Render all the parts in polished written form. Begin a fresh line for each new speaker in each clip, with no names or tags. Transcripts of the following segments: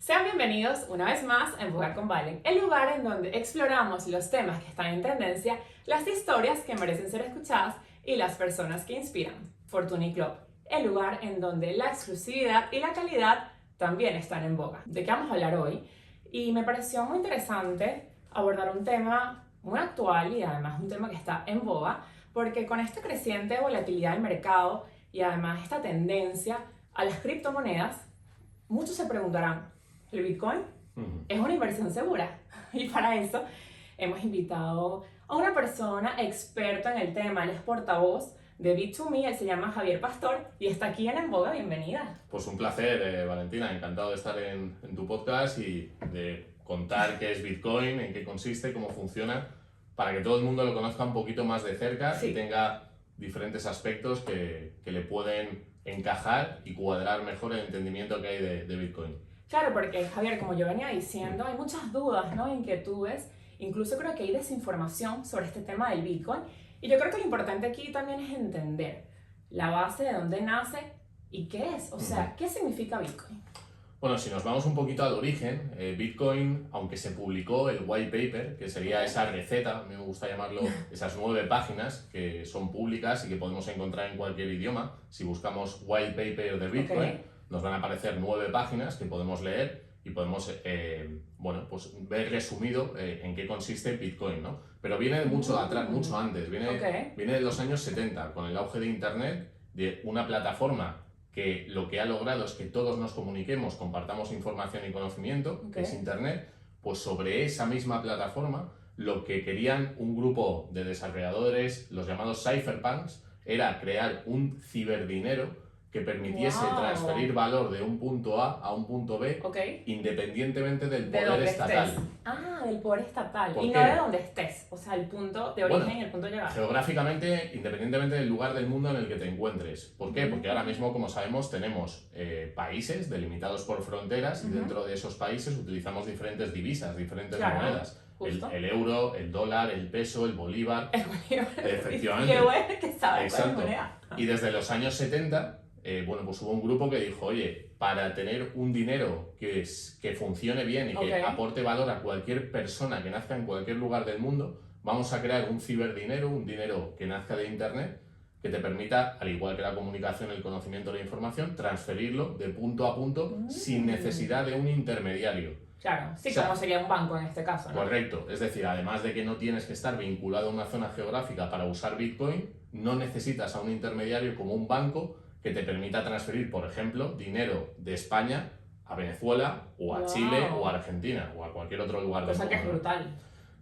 Sean bienvenidos una vez más a Empujar con Valen, el lugar en donde exploramos los temas que están en tendencia, las historias que merecen ser escuchadas y las personas que inspiran. Fortuny Club, el lugar en donde la exclusividad y la calidad también están en boga. ¿De qué vamos a hablar hoy? Y me pareció muy interesante abordar un tema muy actual y además un tema que está en boga, porque con esta creciente volatilidad del mercado y además esta tendencia a las criptomonedas, muchos se preguntarán, ¿el Bitcoin es una inversión segura? Y para eso hemos invitado a una persona experta en el tema. Él es portavoz de Bit2Me, él se llama Javier Pastor y está aquí en Boga. Bienvenida.
Pues un placer, Valentina, encantado de estar en tu podcast y de contar qué es Bitcoin, en qué consiste, cómo funciona, para que todo el mundo lo conozca un poquito más de cerca y tenga diferentes aspectos que le pueden encajar y cuadrar mejor el entendimiento que hay de Bitcoin.
Claro, porque Javier, como yo venía diciendo, hay muchas dudas, ¿no? Inquietudes, incluso creo que hay desinformación sobre este tema del Bitcoin. Y yo creo que lo importante aquí también es entender la base de dónde nace y qué es. O sea, ¿qué significa Bitcoin?
Bueno, si nos vamos un poquito al origen, Bitcoin, aunque se publicó el white paper, que sería esa receta, a mí me gusta llamarlo, esas 9 páginas que son públicas y que podemos encontrar en cualquier idioma. Si buscamos white paper de Bitcoin, nos van a aparecer 9 páginas que podemos leer y podemos pues ver resumido en qué consiste Bitcoin, ¿no? Pero viene de mucho atrás, mucho antes, viene de los años 70, con el auge de Internet, de una plataforma que lo que ha logrado es que todos nos comuniquemos, compartamos información y conocimiento, que es Internet. Pues sobre esa misma plataforma, lo que querían un grupo de desarrolladores, los llamados cypherpunks, era crear un ciberdinero que permitiese transferir valor de un punto A un punto B, independientemente del poder estatal.
Estés. Ah, del poder estatal. Y no de donde estés, o sea, el punto de origen y el punto de llegada.
Geográficamente, independientemente del lugar del mundo en el que te encuentres. ¿Por qué? Porque ahora mismo, como sabemos, tenemos países delimitados por fronteras y dentro de esos países utilizamos diferentes divisas, diferentes monedas. El euro, el dólar, el peso, el bolívar.
El bolívar.
Efectivamente.
Qué bueno que sabes.
Exacto. Y desde los años 70, pues hubo un grupo que dijo, oye, para tener un dinero que funcione bien y que aporte valor a cualquier persona que nazca en cualquier lugar del mundo, vamos a crear un ciberdinero, un dinero que nazca de Internet, que te permita, al igual que la comunicación, el conocimiento, la información, transferirlo de punto a punto sin necesidad de un intermediario.
Claro, sí, como sería un banco en este caso, ¿no?
Correcto, es decir, además de que no tienes que estar vinculado a una zona geográfica para usar Bitcoin, no necesitas a un intermediario como un banco que te permita transferir, por ejemplo, dinero de España a Venezuela o a Chile o a Argentina o a cualquier otro lugar del mundo.
Cosa que es brutal.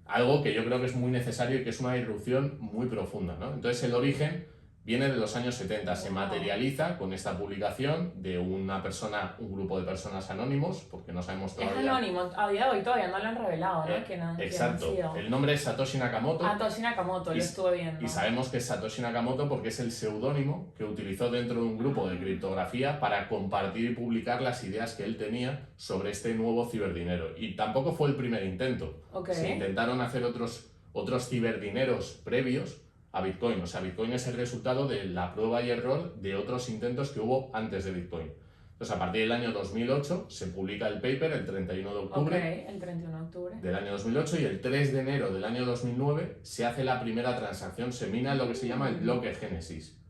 Algo que yo creo que es muy necesario y que es una irrupción muy profunda, ¿no? Entonces el origen viene de los años 70, se materializa con esta publicación de una persona, un grupo de personas anónimos, porque no sabemos todavía...
Es anónimo, a día de hoy todavía no lo han revelado, ¿no?
Exacto, el nombre es Satoshi Nakamoto.
Satoshi Nakamoto, lo estuve viendo.
Y sabemos que es Satoshi Nakamoto porque es el seudónimo que utilizó dentro de un grupo de criptografía para compartir y publicar las ideas que él tenía sobre este nuevo ciberdinero. Y tampoco fue el primer intento. Se intentaron hacer otros ciberdineros previos a Bitcoin. O sea, Bitcoin es el resultado de la prueba y error de otros intentos que hubo antes de Bitcoin. Entonces, a partir del año 2008 se publica el paper, el 31 de octubre,
el 31 de octubre
del año 2008, y el 3 de enero del año 2009 se hace la primera transacción, se mina lo que se llama el bloque Génesis.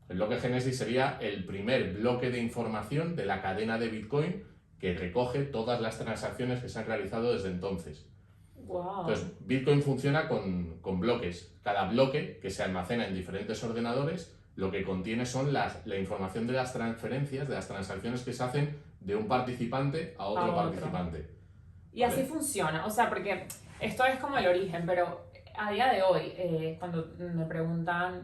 El bloque Génesis sería el primer bloque de información de la cadena de Bitcoin que recoge todas las transacciones que se han realizado desde entonces.
Wow.
Entonces, Bitcoin funciona con bloques. Cada bloque que se almacena en diferentes ordenadores, lo que contiene son la información de las transferencias, de las transacciones que se hacen de un participante a otro participante.
Y así funciona, o sea, porque esto es como el origen, pero a día de hoy, cuando me preguntan,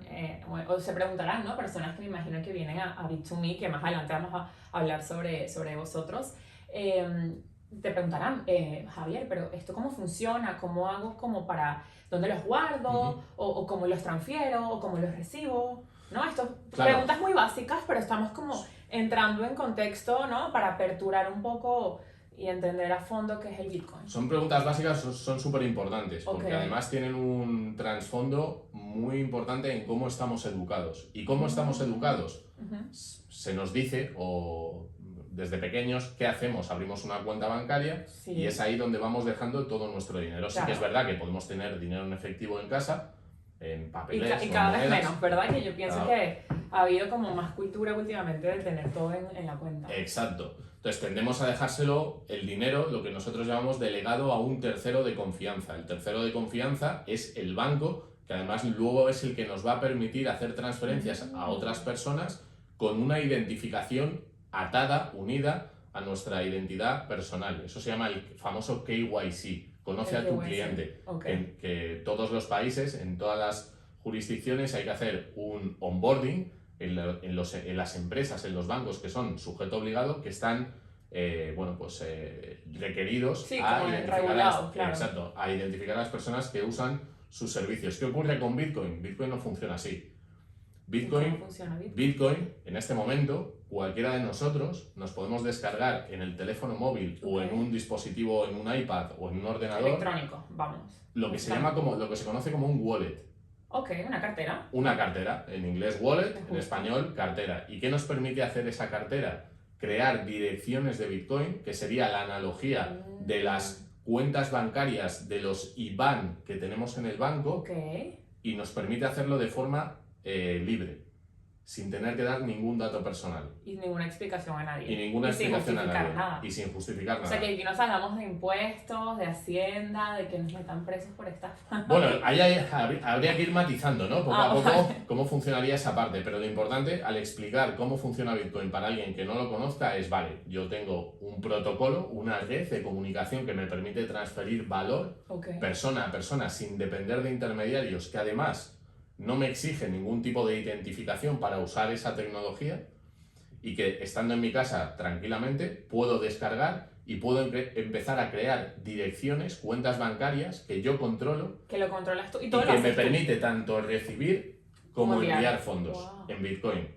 o se preguntarán, ¿no? Personas que me imagino que vienen a Bit2Me, que más adelante vamos a hablar sobre vosotros, te preguntarán, Javier, pero ¿esto cómo funciona? ¿Cómo hago como para, dónde los guardo? O cómo los transfiero? ¿O cómo los recibo? ¿No? Estas preguntas muy básicas, pero estamos como entrando en contexto, ¿no? Para aperturar un poco y entender a fondo qué es el Bitcoin.
Son preguntas básicas, son súper importantes, porque además tienen un trasfondo muy importante en cómo estamos educados. ¿Y cómo estamos educados? Se nos dice, o desde pequeños, ¿qué hacemos? Abrimos una cuenta bancaria
Sí.
y es ahí donde vamos dejando todo nuestro dinero. Sí que es verdad que podemos tener dinero en efectivo en casa, en papeles
Y
o
cada
en
vez
monedas.
menos, ¿verdad? Que yo pienso
Claro.
que ha habido como más cultura últimamente de tener todo en la cuenta.
Exacto. Entonces tendemos a dejárselo el dinero, lo que nosotros llamamos delegado a un tercero de confianza. El tercero de confianza es el banco, que además luego es el que nos va a permitir hacer transferencias a otras personas con una identificación atada, unida a nuestra identidad personal. Eso se llama el famoso KYC, conoce a tu cliente.
Okay.
Que todos los países, en todas las jurisdicciones, hay que hacer un onboarding en las empresas, en los bancos que son sujeto obligado, que están requeridos
Sí,
a
como
identificar,
regulados, claro.
exacto, a identificar a las personas que usan sus servicios. ¿Qué ocurre con Bitcoin? Bitcoin no funciona así.
¿Cómo funciona Bitcoin?
Bitcoin, en este momento, cualquiera de nosotros nos podemos descargar en el teléfono móvil o en un dispositivo, en un iPad o en un ordenador.
Electrónico, vamos.
Lo que se llama lo que se conoce como un wallet.
Ok, una cartera.
Una cartera, en inglés wallet, en español cartera. ¿Y qué nos permite hacer esa cartera? Crear direcciones de Bitcoin, que sería la analogía de las cuentas bancarias de los IBAN que tenemos en el banco,
Okay.
y nos permite hacerlo de forma libre, sin tener que dar ningún dato personal.
Y ninguna explicación a nadie.
Y ninguna explicación a nadie.
Nada.
Y sin justificar nada.
O sea, que aquí nos hablamos de impuestos, de hacienda, de que nos metan presos por estafa.
Bueno, ahí habría que ir matizando, ¿no? Poco a poco
vale.
cómo funcionaría esa parte, pero lo importante al explicar cómo funciona Bitcoin para alguien que no lo conozca es, vale, yo tengo un protocolo, una red de comunicación que me permite transferir valor persona a persona sin depender de intermediarios, que además no me exige ningún tipo de identificación para usar esa tecnología, y que estando en mi casa tranquilamente puedo descargar y puedo empezar a crear direcciones, cuentas bancarias que yo controlo,
que lo controlas tú y
y
todo
que
lo
me
haces tú.
permite tanto recibir como enviar fondos
Wow.
en Bitcoin.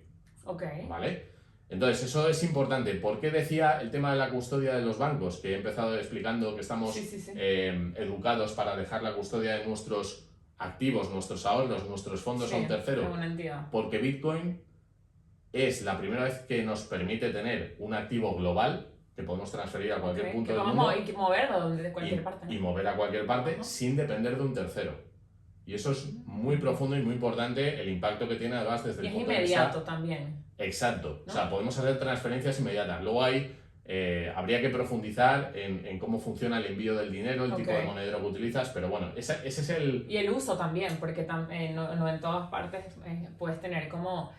Okay.
¿Vale? Entonces, eso es importante. ¿Por qué decía el tema de la custodia de los bancos? Que he empezado explicando que estamos educados para dejar la custodia de nuestros activos, nuestros ahorros, nuestros fondos a un tercero.
Una entidad.
Porque Bitcoin es la primera vez que nos permite tener un activo global que podemos transferir a cualquier punto del mundo
y moverlo de cualquier parte, ¿no?
y mover a cualquier parte sin depender de un tercero. Y eso es muy profundo y muy importante, el impacto que tiene además desde el punto de vista...
Y es inmediato también.
Exacto,
¿no?
O sea, podemos hacer transferencias inmediatas. Luego habría que profundizar en cómo funciona el envío del dinero, el tipo de monedero que utilizas, pero bueno, ese es el...
Y el uso también, porque no en todas partes puedes tener como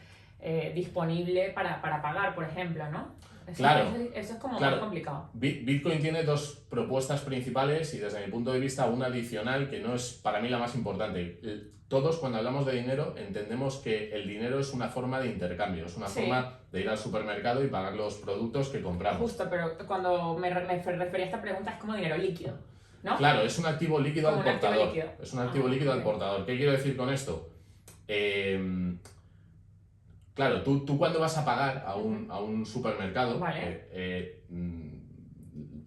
disponible para pagar, por ejemplo, ¿no? Eso es como más complicado.
Bitcoin tiene dos propuestas principales y desde mi punto de vista una adicional que no es para mí la más importante. Todos cuando hablamos de dinero entendemos que el dinero es una forma de intercambio, es una forma de ir al supermercado y pagar los productos que compramos.
Justo, pero cuando me refería a esta pregunta es como dinero líquido, ¿no?
Claro, es un activo líquido al portador. Es un activo líquido al portador. ¿Qué quiero decir con esto? Claro, tú cuando vas a pagar a un supermercado,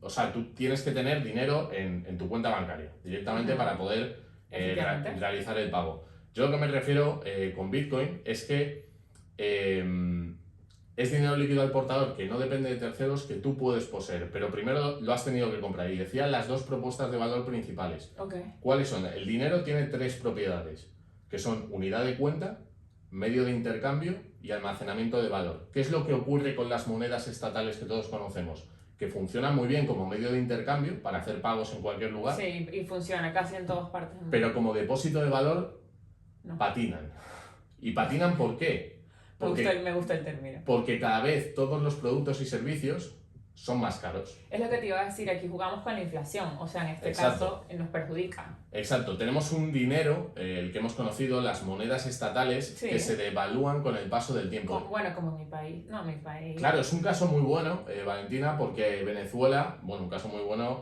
o sea, tú tienes que tener dinero en tu cuenta bancaria directamente para poder realizar el pago. Yo lo que me refiero con Bitcoin es que es dinero líquido al portador que no depende de terceros, que tú puedes poseer, pero primero lo has tenido que comprar. Y decía las dos propuestas de valor principales. ¿Cuáles son? El dinero tiene tres propiedades, que son unidad de cuenta, medio de intercambio y almacenamiento de valor. ¿Qué es lo que ocurre con las monedas estatales que todos conocemos? Que funcionan muy bien como medio de intercambio para hacer pagos en cualquier lugar.
Sí, y funciona casi en todas partes.
Pero como depósito de valor, patinan. ¿Y patinan por qué?
Me gusta el término.
Porque cada vez todos los productos y servicios son más caros.
Es lo que te iba a decir, aquí jugamos con la inflación, o sea, en este caso nos perjudica.
Exacto, tenemos un dinero, el que hemos conocido, las monedas estatales, que se devalúan con el paso del tiempo.
Como en mi país, mi país.
Claro, es un caso muy bueno, Valentina, porque Venezuela, un caso muy bueno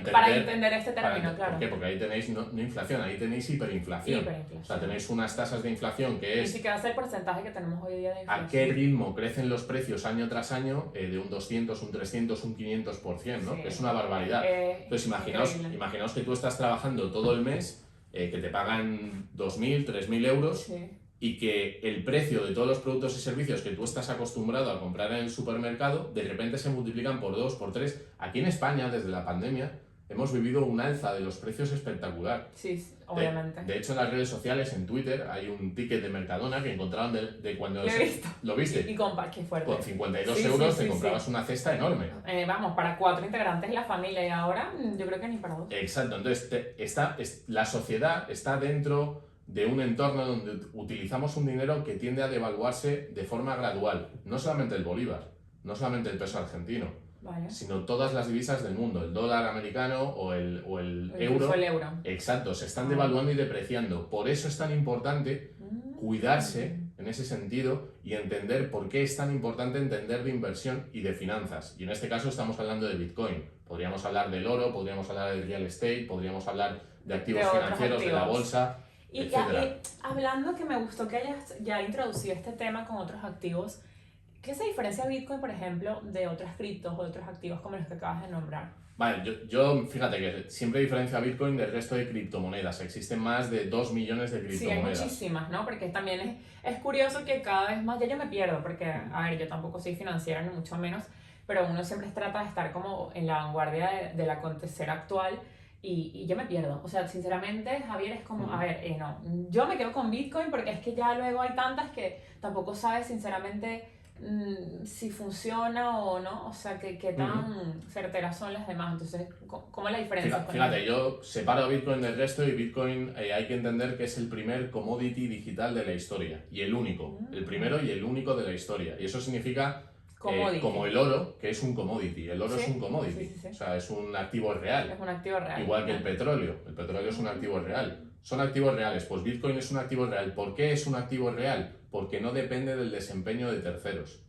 para
entender este término, claro.
¿Por qué? Porque ahí tenéis no inflación, ahí tenéis hiperinflación. O sea, tenéis unas tasas de inflación que es...
Ni siquiera es el porcentaje que tenemos hoy día de inflación.
¿A qué ritmo crecen los precios año tras año de un 200, un 300, un 500%, ¿no? Que es una barbaridad. Entonces, imaginaos que tú estás trabajando todo el mes, que te pagan 2.000, 3.000 euros, y que el precio de todos los productos y servicios que tú estás acostumbrado a comprar en el supermercado, de repente se multiplican por 2, por 3. Aquí en España, desde la pandemia, hemos vivido un alza de los precios espectacular.
Sí, obviamente.
De hecho, en las redes sociales, en Twitter, hay un ticket de Mercadona que encontraron de cuando...
Lo he visto.
¿Lo viste?
Y qué fuerte.
Con 52 euros te comprabas una cesta enorme.
Vamos, para 4 integrantes de la familia y ahora yo creo que ni para 2.
Exacto, entonces la sociedad está dentro de un entorno donde utilizamos un dinero que tiende a devaluarse de forma gradual. No solamente el bolívar, no solamente el peso argentino,
Vale.
sino todas las divisas del mundo, el dólar americano o el euro.
El euro.
Exacto, se están devaluando y depreciando. Por eso es tan importante cuidarse en ese sentido y entender por qué es tan importante entender de inversión y de finanzas. Y en este caso estamos hablando de Bitcoin. Podríamos hablar del oro, podríamos hablar del real estate, podríamos hablar de activos financieros, de la bolsa, etcétera.
Hablando, que me gustó que hayas ya introducido este tema con otros activos, ¿qué se diferencia Bitcoin, por ejemplo, de otras criptos o de otros activos como los que acabas de nombrar?
Vale, yo fíjate que siempre diferencio a Bitcoin del resto de criptomonedas. Existen más de 2 millones de criptomonedas.
Sí, hay muchísimas, ¿no? Porque también es curioso que cada vez más, ya yo me pierdo, porque, a ver, yo tampoco soy financiera ni mucho menos, pero uno siempre trata de estar como en la vanguardia del acontecer actual y yo me pierdo. O sea, sinceramente, Javier, es como, a ver, no, yo me quedo con Bitcoin porque es que ya luego hay tantas que tampoco sabes, sinceramente, si funciona o no, o sea, qué tan certeras son las demás. Entonces, ¿cómo es la diferencia?
Fíjate, yo separo a Bitcoin del resto y Bitcoin hay que entender que es el primer commodity digital de la historia y el único, el primero y el único de la historia. Y eso significa como el oro, que es un commodity. El oro es un commodity, o sea, es un activo real.
Es un activo real.
Igual que el petróleo es un activo real. Son activos reales, pues Bitcoin es un activo real. ¿Por qué es un activo real? Porque no depende del desempeño de terceros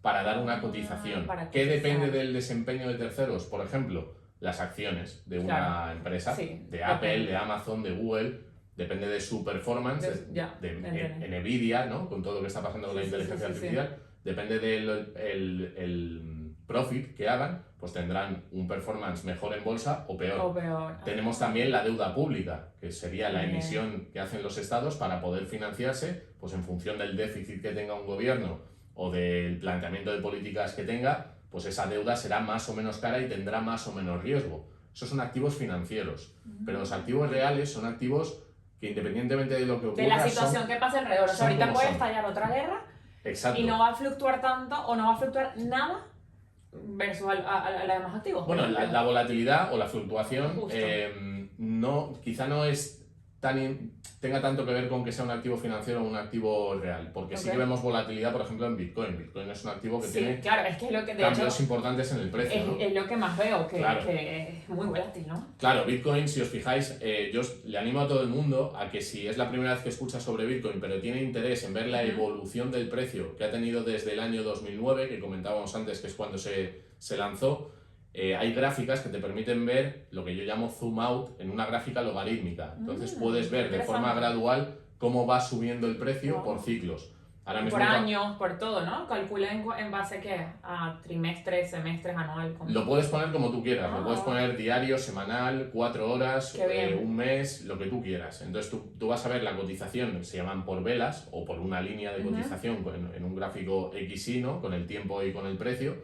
para dar una cotización. ¿Qué depende del desempeño de terceros? Por ejemplo, las acciones de una empresa, de Apple, de Amazon, de Google, depende de su performance, de Nvidia, ¿no? Con todo lo que está pasando con la inteligencia artificial, depende del profit que hagan, pues tendrán un performance mejor en bolsa o peor. Tenemos también la deuda pública, que sería la emisión que hacen los estados para poder financiarse, pues en función del déficit que tenga un gobierno o del planteamiento de políticas que tenga, pues esa deuda será más o menos cara y tendrá más o menos riesgo. Esos son activos financieros, pero los activos reales son activos que, independientemente de lo que ocurra,
de la situación que pase alrededor, o sea, ahorita puede estallar otra guerra.
Exacto.
Y no va a fluctuar tanto o no va a fluctuar nada versus a los demás activos.
Bueno, la volatilidad o la fluctuación quizá no es tenga tanto que ver con que sea un activo financiero o un activo real, porque sí que vemos volatilidad, por ejemplo, en Bitcoin. Bitcoin es un activo que tiene cambios importantes en el precio. ¿no?
Es lo que más veo, que es muy volátil, ¿no?
Claro, Bitcoin, si os fijáis, yo le animo a todo el mundo a que si es la primera vez que escucha sobre Bitcoin, pero tiene interés en ver la evolución del precio que ha tenido desde el año 2009, que comentábamos antes, que es cuando se lanzó, hay gráficas que te permiten ver lo que yo llamo zoom out en una gráfica logarítmica. Entonces puedes ver de forma gradual cómo va subiendo el precio por ciclos. Ahora mismo,
por años, por todo, ¿no? Calcula en base a trimestres, semestres, anual.
Lo puedes poner como tú quieras. Lo puedes poner diario, semanal, 4 horas, un mes, lo que tú quieras. Entonces tú vas a ver la cotización, se llaman por velas o por una línea de cotización en un gráfico XY, ¿no? Con el tiempo y con el precio,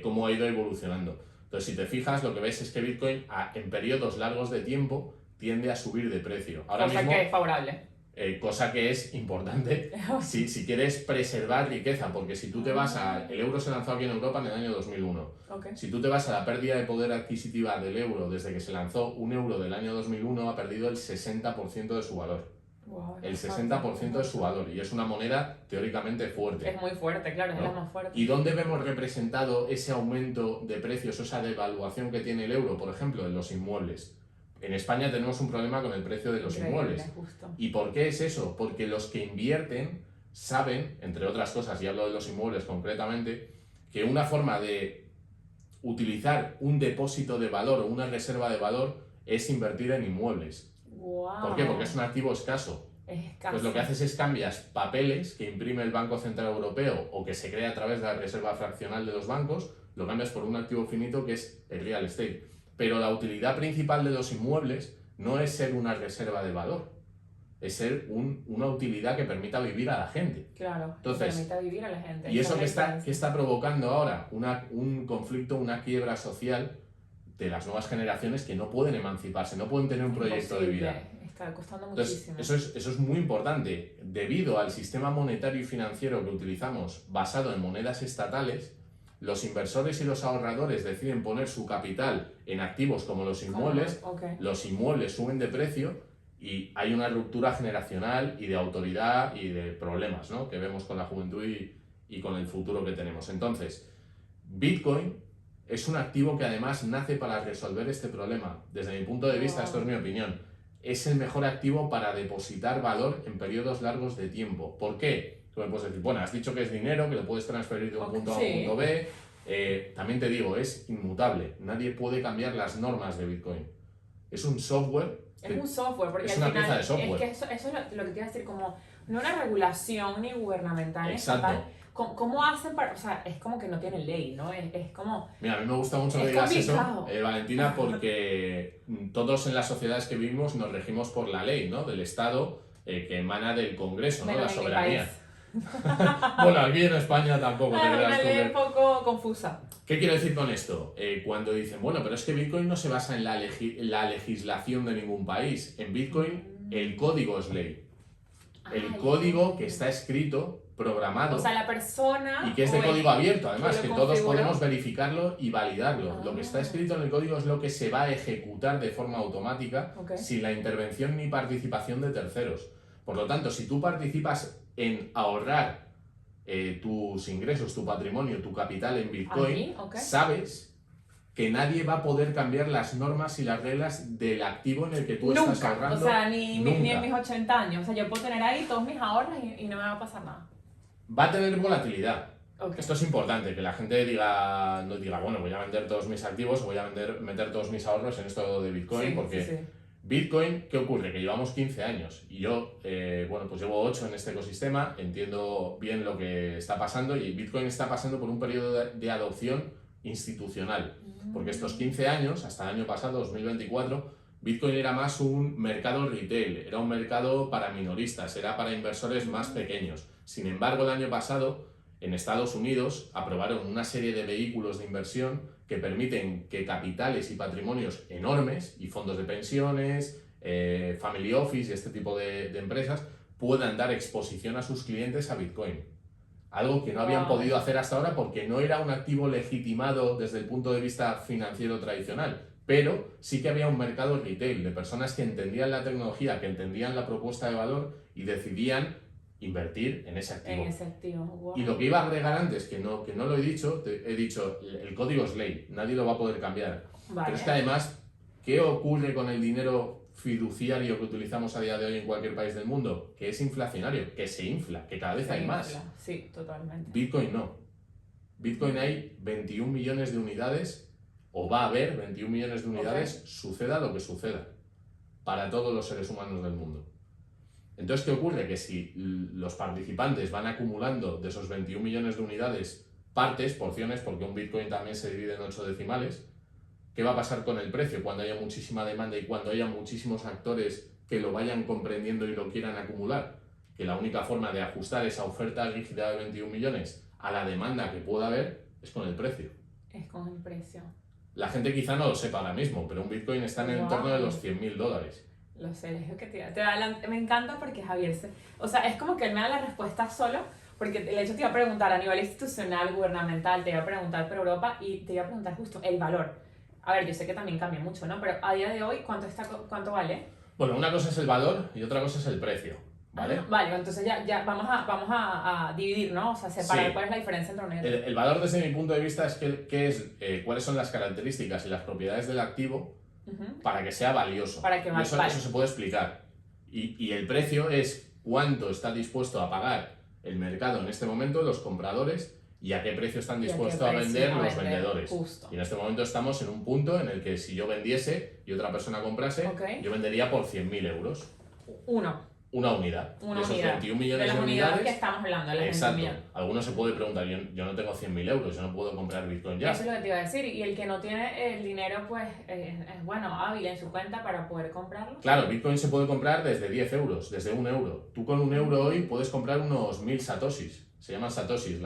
cómo ha ido evolucionando. Entonces, si te fijas, lo que ves es que Bitcoin en periodos largos de tiempo tiende a subir de precio. Ahora
cosa
mismo,
que es favorable.
Cosa que es importante si quieres preservar riqueza, porque si tú te vas el euro se lanzó aquí en Europa en el año 2001. Si tú te vas a la pérdida de poder adquisitiva del euro desde que se lanzó, un euro del año 2001 ha perdido el 60% de su valor. El 60% de su valor, y es una moneda teóricamente fuerte.
Es muy fuerte, claro, es la más fuerte.
¿Y dónde vemos representado ese aumento de precios, esa devaluación que tiene el euro? Por ejemplo, en los inmuebles. En España tenemos un problema con el precio de los inmuebles.
Justo.
¿Y por qué es eso? Porque los que invierten saben, entre otras cosas, y hablo de los inmuebles concretamente, que una forma de utilizar un depósito de valor o una reserva de valor es invertir en inmuebles. ¿Por qué? Porque es un activo escaso. Pues lo que haces es cambias papeles que imprime el Banco Central Europeo o que se crea a través de la reserva fraccional de los bancos, lo cambias por un activo finito que es el real estate. Pero la utilidad principal de los inmuebles no es ser una reserva de valor. es ser una utilidad que permita vivir a la gente.
Claro,
Entonces,
que permita vivir a la gente.
Y eso
que
que está provocando ahora un conflicto, una quiebra social de las nuevas generaciones que no pueden emanciparse, no pueden tener un proyecto de vida.
Está costando
Entonces,
muchísimo.
eso es muy importante. Debido al sistema monetario y financiero que utilizamos basado en monedas estatales, los inversores y los ahorradores deciden poner su capital en activos como los inmuebles, los inmuebles suben de precio y hay una ruptura generacional y de autoridad y de problemas, ¿no?, que vemos con la juventud y con el futuro que tenemos. Entonces, Bitcoin es un activo que además nace para resolver este problema. Desde mi punto de vista, esto es mi opinión, es el mejor activo para depositar valor en periodos largos de tiempo. ¿Por qué? Tú me puedes decir, bueno, has dicho que es dinero, que lo puedes transferir de un punto A a un punto B. También te digo, es inmutable. Nadie puede cambiar las normas de Bitcoin. Es un software.
Es un software, porque
es
al
una
final
pieza de software.
es que eso es lo que te iba a decir, como no una regulación ni gubernamental ni
Exacto.
estatal. ¿Cómo hacen para...? O sea, es como que no tienen ley, ¿no? Es como...
Mira, a mí me gusta mucho que digas eso, Valentina, porque todos en las sociedades que vivimos nos regimos por la ley, ¿no?, del Estado, que emana del Congreso, ¿no?, la soberanía. Bueno, aquí en España tampoco.
Una ley un poco confusa.
¿Qué quiero decir con esto? Cuando dicen, bueno, pero es que Bitcoin no se basa en la legislación de ningún país. En Bitcoin el código es ley. El código que está escrito, programado.
O sea, la persona...
Y que es de código abierto, además, que todos podemos verificarlo y validarlo.
Ah.
Lo que está escrito en el código es lo que se va a ejecutar de forma automática sin la intervención ni participación de terceros. Por lo tanto, si tú participas en ahorrar tus ingresos, tu patrimonio, tu capital en Bitcoin, sabes que nadie va a poder cambiar las normas y las reglas del activo en el que tú estás ahorrando.
O sea, ni en mis 80 años. O sea, yo puedo tener ahí todos mis ahorros y no me va a pasar nada.
Va a tener volatilidad. Esto es importante, que la gente no diga, bueno, voy a vender todos mis activos o voy a meter todos mis ahorros en esto de Bitcoin, porque Bitcoin, ¿qué ocurre? Que llevamos 15 años y yo, bueno, pues llevo 8 en este ecosistema, entiendo bien lo que está pasando y Bitcoin está pasando por un periodo de adopción institucional, porque estos 15 años, hasta el año pasado, 2024, Bitcoin era más un mercado retail, era un mercado para minoristas, era para inversores más pequeños. Sin embargo, el año pasado, en Estados Unidos, aprobaron una serie de vehículos de inversión que permiten que capitales y patrimonios enormes, y fondos de pensiones, family office y este tipo de empresas, puedan dar exposición a sus clientes a Bitcoin. Algo que no habían podido hacer hasta ahora porque no era un activo legitimado desde el punto de vista financiero tradicional. Pero sí que había un mercado retail de personas que entendían la tecnología, que entendían la propuesta de valor y decidían invertir en ese activo.
Wow.
Y lo que iba a agregar antes, que no lo he dicho, he dicho, el código es ley, nadie lo va a poder cambiar. Pero es que además, ¿qué ocurre con el dinero fiduciario que utilizamos a día de hoy en cualquier país del mundo? Que es inflacionario, que se infla, que cada vez hay más.
Sí, totalmente.
Bitcoin no. Bitcoin hay 21 millones de unidades, o va a haber 21 millones de unidades, suceda lo que suceda, para todos los seres humanos del mundo. Entonces, ¿qué ocurre? Que si los participantes van acumulando de esos 21 millones de unidades partes, porciones, porque un Bitcoin también se divide en 8 decimales, ¿qué va a pasar con el precio cuando haya muchísima demanda y cuando haya muchísimos actores que lo vayan comprendiendo y lo quieran acumular? Que la única forma de ajustar esa oferta rígida de 21 millones a la demanda que pueda haber es con el precio.
Es con el precio.
La gente quizá no lo sepa ahora mismo, pero un Bitcoin está en el entorno de los $100.000.
Lo sé, es lo que me encanta porque Javier o sea, es como que él me da la respuesta solo, porque de hecho te iba a preguntar a nivel institucional, gubernamental, te iba a preguntar por Europa y te iba a preguntar justo el valor. A ver, yo sé que también cambia mucho, ¿no? Pero a día de hoy, ¿cuánto vale?
Bueno, una cosa es el valor y otra cosa es el precio, ¿vale?
Vale, entonces ya vamos a dividir, ¿no? O sea, separar cuál es la diferencia entre uno y otro.
El valor desde mi punto de vista es cuáles son las características y las propiedades del activo para que sea valioso.
Para que
eso se puede explicar. Y el precio es cuánto está dispuesto a pagar el mercado en este momento, los compradores, y a qué precio están dispuestos a vender los vendedores.
Justo.
Y en este momento estamos en un punto en el que si yo vendiese y otra persona comprase, yo vendería por 100.000 euros.
Uno.
una unidad.
Una
de esos
unidad.
21 millones
de
de
las unidades
unidades.
que estamos hablando, de las
Exacto.
21 millones.
Algunos se puede preguntar, yo no tengo 100.000 euros, yo no puedo comprar Bitcoin ya.
Eso es lo que te iba a decir. Y el que no tiene el dinero, pues, es bueno, hábil en su cuenta para poder comprarlo.
Claro, Bitcoin se puede comprar desde 10 euros, desde 1 euro. Tú con 1 euro hoy puedes comprar unos 1000 satoshis. Se llaman satoshis,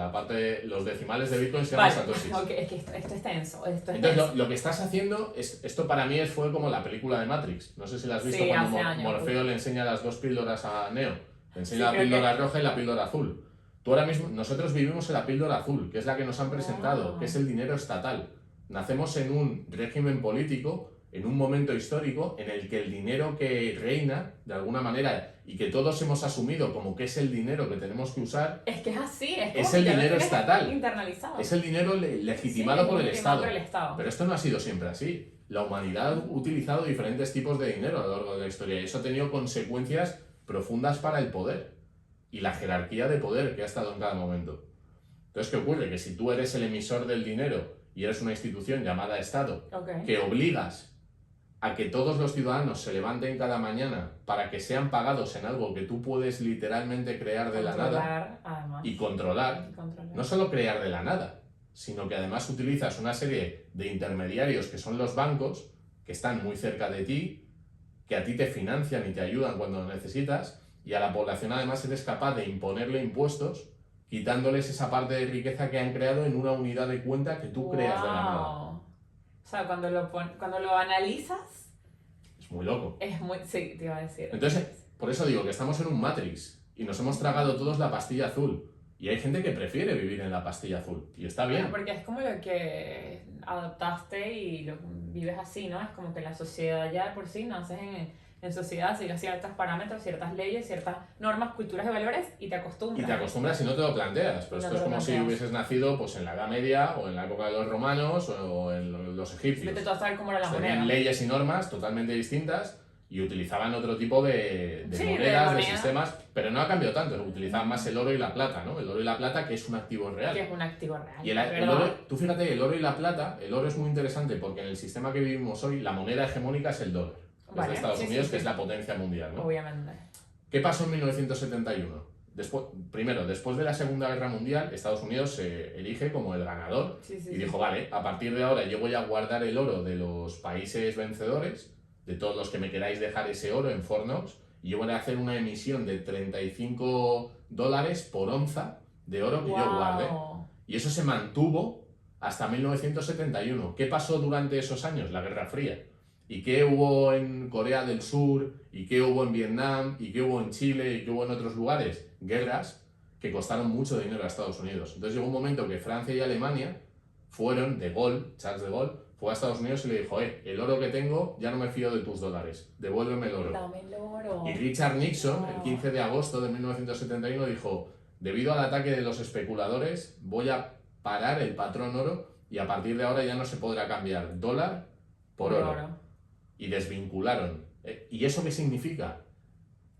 los decimales de Bitcoin se llaman satoshis.
Okay, es que esto es tenso.
Entonces, lo que estás haciendo, esto para mí fue como la película de Matrix. No sé si la has visto,
Sí,
cuando
hace años.
Morfeo le enseña las dos píldoras a Neo. Le enseña
Sí,
la píldora roja y la píldora azul. Tú ahora mismo, nosotros vivimos en la píldora azul, que es la que nos han presentado,
Wow.
que es el dinero estatal. Nacemos en un régimen político, en un momento histórico, en el que el dinero que reina, de alguna manera, y que todos hemos asumido como que es el dinero que tenemos que usar,
Es que es así,
es el dinero estatal.
Internalizado.
Es el dinero legitimado
Sí,
por el
legitimado
Estado.
por el Estado.
Pero esto no ha sido siempre así. La humanidad ha utilizado diferentes tipos de dinero a lo largo de la historia y eso ha tenido consecuencias profundas para el poder y la jerarquía de poder que ha estado en cada momento. Entonces, ¿qué ocurre? Que si tú eres el emisor del dinero y eres una institución llamada Estado, que obligas a que todos los ciudadanos se levanten cada mañana para que sean pagados en algo que tú puedes literalmente crear de la nada y controlar, no solo crear de la nada, sino que además utilizas una serie de intermediarios que son los bancos, que están muy cerca de ti, que a ti te financian y te ayudan cuando lo necesitas, y a la población además eres capaz de imponerle impuestos, quitándoles esa parte de riqueza que han creado en una unidad de cuenta que tú creas de la nada.
O sea, cuando lo analizas...
Es muy loco.
Es muy... Sí, te iba a decir.
Entonces, por eso digo que estamos en un Matrix y nos hemos tragado todos la pastilla azul. Y hay gente que prefiere vivir en la pastilla azul. Y está bien.
Bueno, porque es como lo que adaptaste y lo vives así, ¿no? Es como que la sociedad ya de por sí naces en sociedad, sigues ciertos parámetros, ciertas leyes, ciertas normas, culturas y valores y te acostumbras.
Y te acostumbras y no te lo planteas. Pero esto es como si hubieses nacido pues, en la Edad Media o en la época de los romanos o en los egipcios.
Vete tú a saber cómo era la moneda.
Tenían leyes y normas totalmente distintas y utilizaban otro tipo de monedas, de sistemas, pero no ha cambiado tanto. Utilizaban más el oro y la plata, ¿no? El oro y la plata, que es un activo real.
Que es un activo real.
Y el oro, tú fíjate, el oro y la plata, el oro es muy interesante porque en el sistema que vivimos hoy, la moneda hegemónica es el dólar. Vale, de Estados Unidos, que es la potencia mundial, ¿no?
Obviamente.
¿Qué pasó en 1971? Primero, después de la Segunda Guerra Mundial, Estados Unidos se elige como el ganador y dijo, vale, a partir de ahora yo voy a guardar el oro de los países vencedores, de todos los que me queráis dejar ese oro en Fornox, y yo voy a hacer una emisión de $35 por onza de oro que yo guarde. Y eso se mantuvo hasta 1971. ¿Qué pasó durante esos años? La Guerra Fría. ¿Y qué hubo en Corea del Sur? ¿Y qué hubo en Vietnam? ¿Y qué hubo en Chile? ¿Y qué hubo en otros lugares? Guerras que costaron mucho dinero a Estados Unidos. Entonces llegó un momento que Francia y Alemania fueron, Charles de Gaulle, fue a Estados Unidos y le dijo, el oro que tengo ya no me fío de tus dólares, devuélveme el oro.
Dame el oro.
Y Richard Nixon, el 15 de agosto de 1971, dijo, debido al ataque de los especuladores, voy a parar el patrón oro y a partir de ahora ya no se podrá cambiar dólar por oro. Y desvincularon. ¿Y eso qué significa?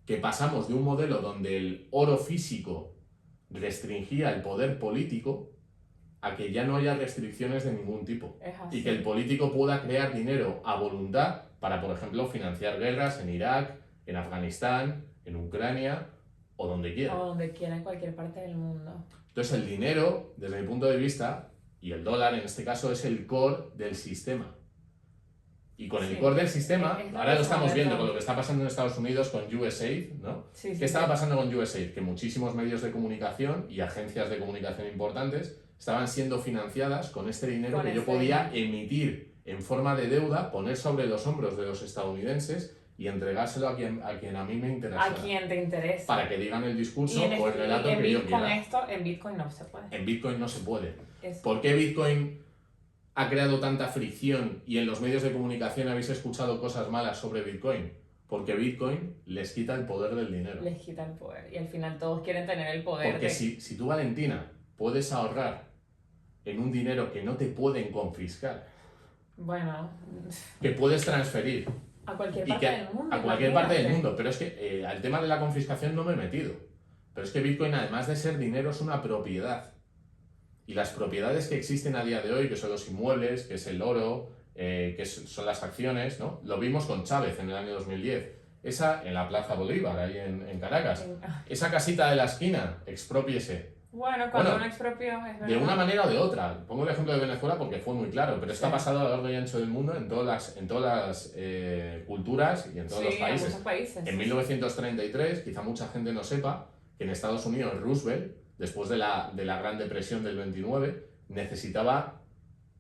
Que pasamos de un modelo donde el oro físico restringía el poder político a que ya no haya restricciones de ningún tipo. Y que el político pueda crear dinero a voluntad para, por ejemplo, financiar guerras en Irak, en Afganistán, en Ucrania o donde quiera.
O donde quiera, en cualquier parte del mundo.
Entonces el dinero, desde mi punto de vista, y el dólar en este caso, es el core del sistema. Y con el core del sistema, ahora lo estamos viendo con lo que está pasando en Estados Unidos con USAID, ¿no? ¿Qué estaba pasando con USAID? Que muchísimos medios de comunicación y agencias de comunicación importantes estaban siendo financiadas con este dinero que yo podía emitir en forma de deuda, poner sobre los hombros de los estadounidenses y entregárselo a quien a mí me interesa.
A quien te interese.
Para que digan el discurso o el relato que yo quiera.
Con esto, en Bitcoin no se puede.
En Bitcoin no se puede. ¿Por qué Bitcoin ha creado tanta fricción y en los medios de comunicación habéis escuchado cosas malas sobre Bitcoin? Porque Bitcoin les quita el poder del dinero.
Les quita el poder. Y al final todos quieren tener el poder.
Porque si tú, Valentina, puedes ahorrar en un dinero que no te pueden confiscar,
bueno,
que puedes transferir
a cualquier parte del mundo.
A cualquier parte del mundo. Pero es que al tema de la confiscación no me he metido. Pero es que Bitcoin, además de ser dinero, es una propiedad. Y las propiedades que existen a día de hoy, que son los inmuebles, que es el oro, que son las acciones, ¿no? Lo vimos con Chávez en el año 2010. esa en la Plaza Bolívar, ahí en Caracas.
Ah,
Esa casita de la esquina, exprópiese.
bueno, cuando
Bueno,
un expropio es
de
verdad.
una manera o de otra. Pongo el ejemplo de Venezuela porque fue muy claro, pero esto
Sí.
ha pasado a lo largo y ancho del mundo en todas las culturas y en todos
Sí,
los
en
países.
muchos países.
En 1933, quizá mucha gente no sepa, que en Estados Unidos Roosevelt, después de la Gran Depresión del 29, necesitaba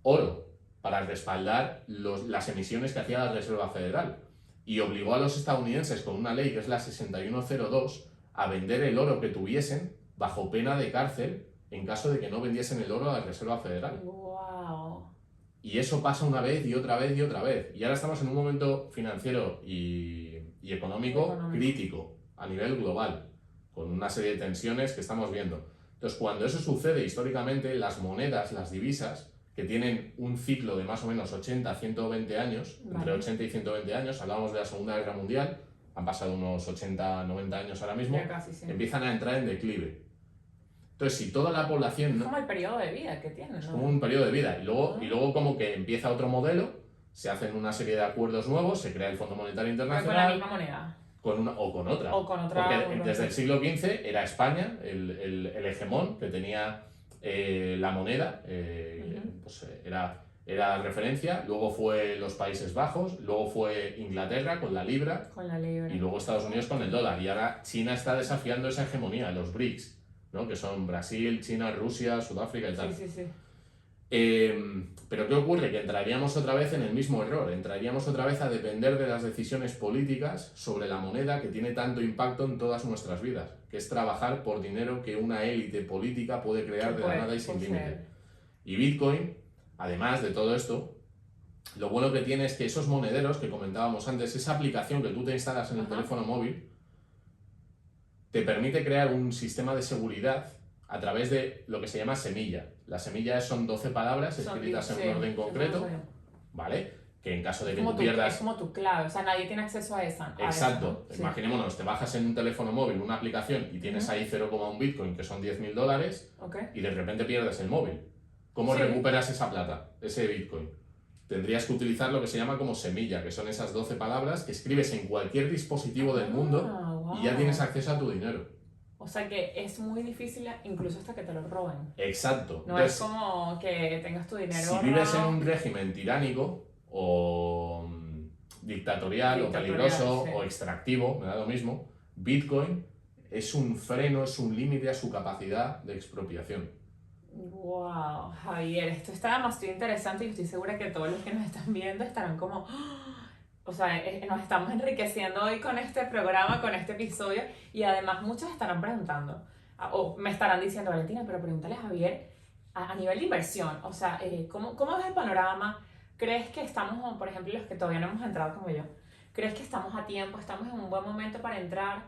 oro para respaldar las emisiones que hacía la Reserva Federal y obligó a los estadounidenses con una ley que es la 6102 a vender el oro que tuviesen bajo pena de cárcel en caso de que no vendiesen el oro a la Reserva Federal.
Wow.
Y eso pasa una vez y otra vez y otra vez. Y ahora estamos en un momento financiero y económico crítico a nivel global, con una serie de tensiones que estamos viendo. Entonces, cuando eso sucede históricamente, las monedas, las divisas, que tienen un ciclo de más o menos 80 a 120 años, entre 80 y 120 años, hablamos de la Segunda Guerra Mundial, han pasado unos 80, 90 años ahora mismo,
Ya casi, sí.
empiezan a entrar en declive. Entonces, si toda la población...
Es como el periodo de vida que tiene,
Es
¿no?
como un periodo de vida. Y luego como que empieza otro modelo, se hacen una serie de acuerdos nuevos, se crea el Fondo Monetario
Pero con la
Internacional,
misma moneda.
con una, o con otra.
O con otra.
Porque desde el siglo XV era España el hegemón que tenía la moneda, pues era referencia, luego fue los Países Bajos, luego fue Inglaterra con la libra
Con la libra.
y luego Estados Unidos con el dólar. Y ahora China está desafiando esa hegemonía, los BRICS, ¿no? Que son Brasil, China, Rusia, Sudáfrica y tal.
Sí, sí, sí.
Pero ¿qué ocurre? Que entraríamos otra vez en el mismo error, entraríamos otra vez a depender de las decisiones políticas sobre la moneda que tiene tanto impacto en todas nuestras vidas, que es trabajar por dinero que una élite política puede crear de la nada y sin límite. Y Bitcoin, además de todo esto, lo bueno que tiene es que esos monederos que comentábamos antes, esa aplicación que tú te instalas en el teléfono móvil, te permite crear un sistema de seguridad a través de lo que se llama semilla. Las semillas son 12 palabras escritas en un orden concreto, ¿vale? Que en caso de que tú pierdas...
Es como tu clave, o sea, nadie tiene acceso a esa.
Exacto. Imaginémonos, te bajas en un teléfono móvil una aplicación y tienes ahí 0,1 Bitcoin, que son $10.000, y de repente pierdes el móvil. ¿Cómo recuperas esa plata, ese Bitcoin? Tendrías que utilizar lo que se llama como semilla, que son esas 12 palabras que escribes en cualquier dispositivo del mundo y ya tienes acceso a tu dinero.
O sea que es muy difícil incluso hasta que te lo roben.
Exacto.
No es como que tengas tu dinero
Si vives en un régimen tiránico o dictatorial o peligroso o extractivo, me da lo mismo, Bitcoin es un freno, es un límite a su capacidad de expropiación.
Wow, Javier, esto está demasiado interesante y estoy segura que todos los que nos están viendo estarán como... O sea, nos estamos enriqueciendo hoy con este programa, con este episodio, y además muchos estarán preguntando, o me estarán diciendo, Valentina, pero pregúntale a Javier a nivel de inversión, o sea, ¿cómo ves el panorama? ¿Crees que estamos, por ejemplo, los que todavía no hemos entrado como yo, ¿crees que estamos a tiempo, estamos en un buen momento para entrar?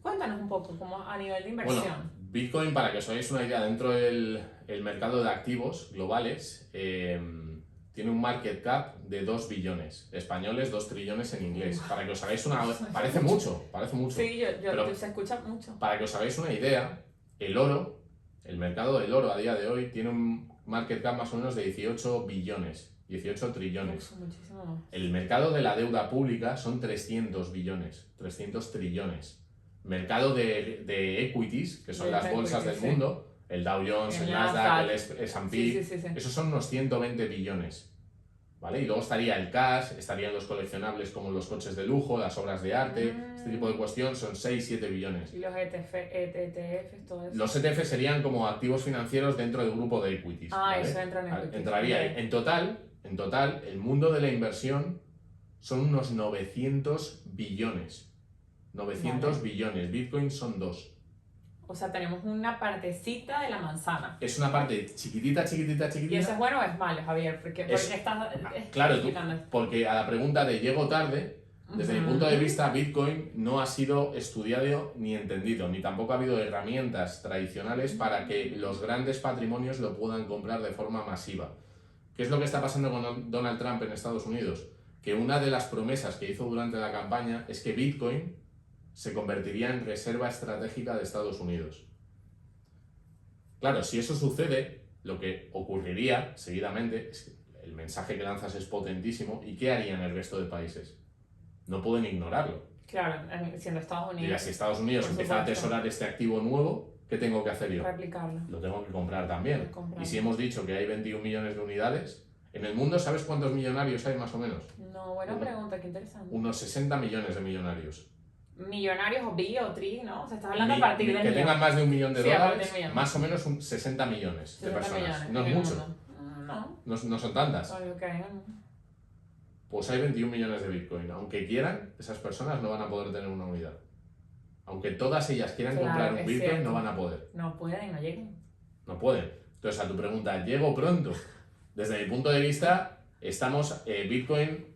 Cuéntanos un poco, como a nivel de inversión.
Bueno, Bitcoin, para que os hagáis una idea, dentro del mercado de activos globales, tiene un market cap de 2 billones españoles, 2 trillones en inglés. Para que os hagáis una... Parece mucho.
Sí, se escucha mucho.
Para que os hagáis una idea, el mercado del oro a día de hoy tiene un market cap más o menos de 18 billones, 18 trillones.
Muchísimo.
El mercado de la deuda pública son 300 billones, 300 trillones. Mercado de equities, que son las bolsas del mundo, el Dow Jones, el Nasdaq, el S&P, esos son unos 120 billones. ¿Vale? Y luego estaría el cash, estarían los coleccionables como los coches de lujo, las obras de arte, este tipo de cuestión son 6-7 billones.
¿Y los ETFs, todo eso?
Los ETF serían como activos financieros dentro del grupo de equities. ¿vale?
Eso entra en equities.
Entraría ahí. En total, el mundo de la inversión son unos 900 billones. 900 billones. Bitcoin son 2.
O sea, tenemos una partecita de la manzana.
Es una parte chiquitita.
¿Y eso es bueno o es malo, Javier? Porque estás
claro, porque a la pregunta de ¿llego tarde? Desde mi punto de vista, Bitcoin no ha sido estudiado ni entendido, ni tampoco ha habido herramientas tradicionales para que los grandes patrimonios lo puedan comprar de forma masiva. ¿Qué es lo que está pasando con Donald Trump en Estados Unidos? Que una de las promesas que hizo durante la campaña es que Bitcoin se convertiría en reserva estratégica de Estados Unidos. Claro, si eso sucede, lo que ocurriría seguidamente es que el mensaje que lanzas es potentísimo. ¿Y qué harían el resto de países? No pueden ignorarlo.
Claro, siendo Estados Unidos.
Y si Estados Unidos
Por
empieza a
supuesto.
atesorar este activo nuevo, ¿qué tengo que hacer yo?
Replicarlo.
Lo tengo que comprar también.
Comprarlo.
Y si hemos dicho que hay 21 millones de unidades, en el mundo, ¿sabes cuántos millonarios hay más o menos?
No, buena pregunta, qué interesante.
Unos 60 millones de millonarios.
Millonarios o bi o tri, ¿no? Se está hablando a partir del
Que
millón.
tengan más de $1 millón,
Sí, a partir del millón.
más o menos 60 millones de
60
personas.
millones
No
en
es
el
mucho,
mundo.
no son tantas.
Con lo que hay,
Pues hay 21 millones de Bitcoin. Aunque quieran, esas personas no van a poder tener una unidad. Aunque todas ellas quieran
Claro,
comprar un
es
Bitcoin,
cierto.
no van a poder.
no pueden, no llegan.
No pueden. Entonces, a tu pregunta, ¿llego pronto? Desde mi punto de vista, Bitcoin,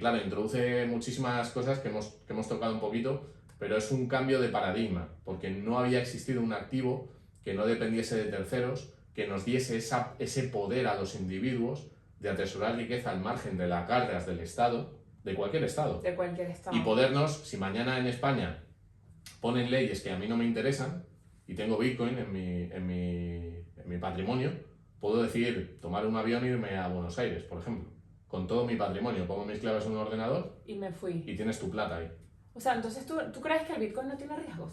claro, introduce muchísimas cosas que hemos tocado un poquito, pero es un cambio de paradigma, porque no había existido un activo que no dependiese de terceros, que nos diese ese poder a los individuos de atesorar riqueza al margen de las garras del Estado, de cualquier Estado.
De cualquier estado.
Y podernos, si mañana en España ponen leyes que a mí no me interesan y tengo Bitcoin en mi patrimonio, puedo decidir tomar un avión e irme a Buenos Aires, por ejemplo, con todo mi patrimonio. Pongo mis claves en un ordenador
Y me fui.
y tienes tu plata ahí.
O sea, entonces ¿tú crees que el Bitcoin no tiene riesgos?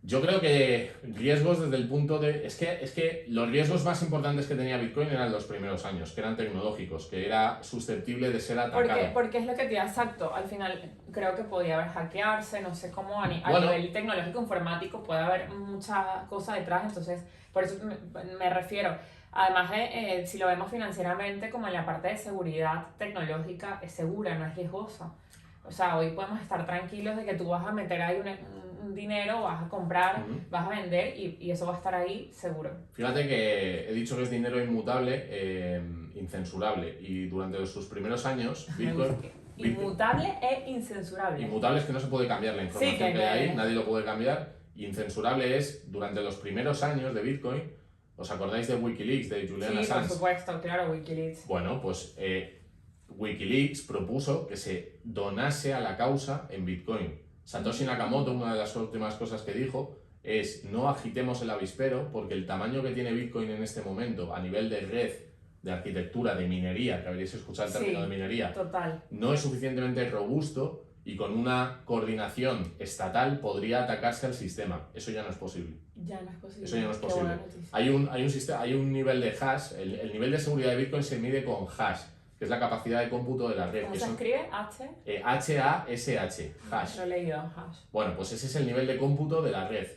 Yo creo que riesgos desde el punto de... Es que los riesgos más importantes que tenía Bitcoin eran los primeros años, que eran tecnológicos, que era susceptible de ser atacado.
Porque es lo que te da exacto. Al final creo que podía haber hackearse, no sé cómo a
Bueno.
nivel tecnológico informático puede haber mucha cosa detrás. Entonces, por eso me refiero. Además de, si lo vemos financieramente, como en la parte de seguridad tecnológica, es segura, no es riesgosa. O sea, hoy podemos estar tranquilos de que tú vas a meter ahí un dinero, vas a comprar, vas a vender y eso va a estar ahí seguro.
Fíjate que he dicho que es dinero inmutable, incensurable, y durante sus primeros años, Bitcoin...
Inmutable e incensurable.
Inmutable es que no se puede cambiar la información
Sí,
que hay ahí, nadie lo puede cambiar. Y incensurable es, durante los primeros años de Bitcoin, ¿os acordáis de Wikileaks, de Julian
Sí,
Assange?
por supuesto, claro, Wikileaks.
Bueno, pues Wikileaks propuso que se donase a la causa en Bitcoin. Satoshi Nakamoto, una de las últimas cosas que dijo es: no agitemos el avispero, porque el tamaño que tiene Bitcoin en este momento a nivel de red, de arquitectura, de minería, que habréis escuchado el término de minería,
Total.
no es suficientemente robusto y con una coordinación estatal podría atacarse al sistema. Eso ya no es posible.
Ya no es posible.
Eso ya no es
Qué
posible.
buena noticia.
Hay un nivel de hash, el nivel de seguridad de Bitcoin se mide con hash, que es la capacidad de cómputo de la red.
¿Cómo
que
se
son,
escribe? H.
H-A-S-H, hash.
Lo he leído, hash.
Bueno, pues ese es el nivel de cómputo de la red.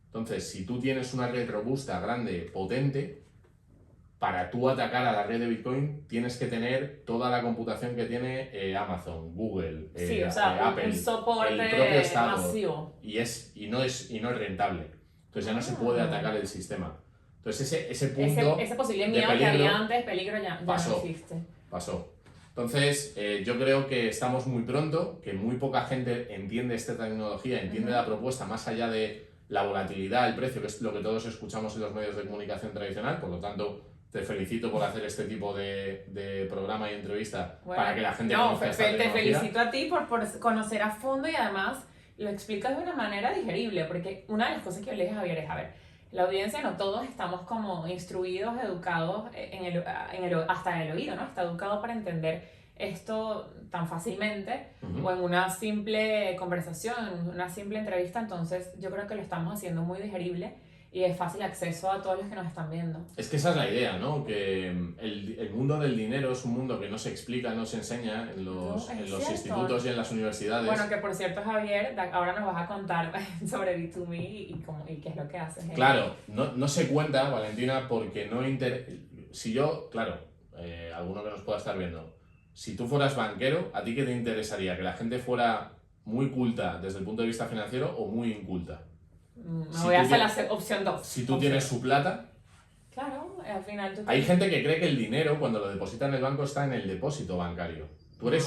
Entonces, si tú tienes una red robusta, grande, potente, para tú atacar a la red de Bitcoin tienes que tener toda la computación que tiene Amazon, Google,
Sí, o sea,
Apple,
un soporte
el propio Estado.
masivo.
Y no es rentable. Entonces ya no se puede atacar el sistema. Entonces ese punto
Ese posible
de
miedo que
peligro
había antes, peligro ya
pasó.
no existe.
pasó. Entonces, yo creo que estamos muy pronto, que muy poca gente entiende esta tecnología, entiende la propuesta más allá de la volatilidad, el precio, que es lo que todos escuchamos en los medios de comunicación tradicional. Por lo tanto, te felicito por hacer este tipo de programa y entrevista para que la gente conozca esta
te
tecnología.
felicito a ti por conocer a fondo y además lo explicas de una manera digerible, porque una de las cosas que yo le dije a Javier es, a ver, la audiencia no todos estamos como instruidos, educados hasta en el oído, ¿no? Está educado para entender esto tan fácilmente o en una simple conversación, una simple entrevista. Entonces yo creo que lo estamos haciendo muy digerible y es fácil acceso a todos los que nos están viendo.
Es que esa es la idea, ¿no? Que el mundo del dinero es un mundo que no se explica, no se enseña en los institutos y en las universidades.
Bueno, que por cierto, Javier, ahora nos vas a contar sobre B2Me y qué es lo que haces.
Claro, no se cuenta, Valentina, porque no si yo, claro, alguno que nos pueda estar viendo, si tú fueras banquero, ¿a ti qué te interesaría? ¿Que la gente fuera muy culta desde el punto de vista financiero o muy inculta?
Voy a hacer la opción 2.
Si tú tienes su plata...
Claro, al final tú
Hay gente que cree que el dinero, cuando lo deposita en el banco, está en el depósito bancario. Tú eres